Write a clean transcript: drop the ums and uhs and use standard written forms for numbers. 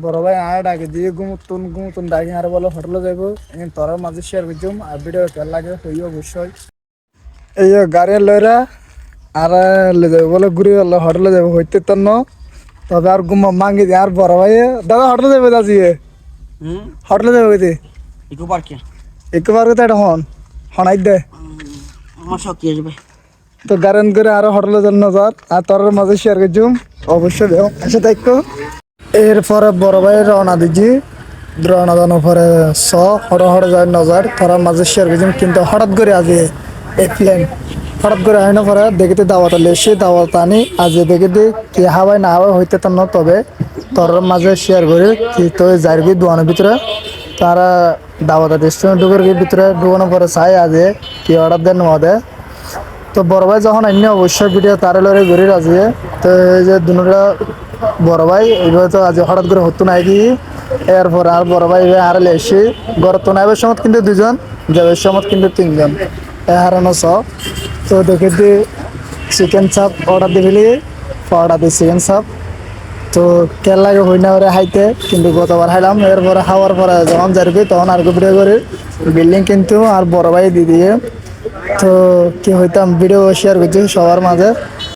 বড় ভাই আর ডাকে দিয়ে ঘুমতুন ডাকি আর বলো হোটেলে যাবো তোরা মাঝে শেয়ার করছুম আর ভিডিও কেমন লাগে হই অবশ্যই এই গাড়ি লইরা আর লে যাবো বলে ঘুরে গেল হোটেলে যাবো হইতে তো ন তবে আর ঘুম মাঙ্গি দিয়ে আর বড় ভাই দাদা হোটেলে যাবো দাজি হোটেলে যাবো কইতে ইকো পার্কে একবার কথা এটা হনাই দে আমার শক্তি আসবে। তো গারেন করে আরো হোটেলে যান নজর আর তোর মাঝে শেয়ার করছুম অবশ্যই দেও আচ্ছা দেখো এরপরে বড় ভাই রওনা দিজি রওনা দানোর পরে হড় হড় যায় নজর তোরা মাঝে শেয়ার করছুম কিন্তু হঠাৎ করে আজ এই প্লেন হঠাৎ করে আইন পরে দেখিতে দাওয়াত লেসে দাওয়াত আনি আজ দেখিতে কি হাওয়াই না হাওয়াই হইতে তো না তবে তোর মাঝে শেয়ার করি কি তো যাইবি দোয়ানোর ভিতরে তারা দাওয়াত রেস্টুরেন্ট ঢুকের ভিতরে ঢুকানোর পরে চাই আজ কি অর্ডার দেন নোয়াদে তো বড় ভাই যখন অন্য অবশ্যই ভিডিও তারে লড়ে ঘুরে রাজিয়ে তো এই যে দুটা বড় ভাই এইভাবে তো আজ হঠাৎ করে হতো নাই কি এরপর আর বড় ভাই আর এসে ঘর তো নাইবার সময় কিন্তু দুজন যাবার সময় কিন্তু তিনজন হারানো সব তো দেখে দি চিকেন চাপ অর্ডার দিবি অর্ডার দিই চিকেন চাপ তো কেন লাগে হই না ওরে হাইতে কিন্তু গতবার হাইলাম এরপরে খাওয়ার পরে যখন যারবি তখন আর ভিডিও করে বিল্ডিং কিন্তু আর বড় ভাই দিয়ে তো কি হইতাম ভিডিও শেয়ার করছি সবার মাঝে।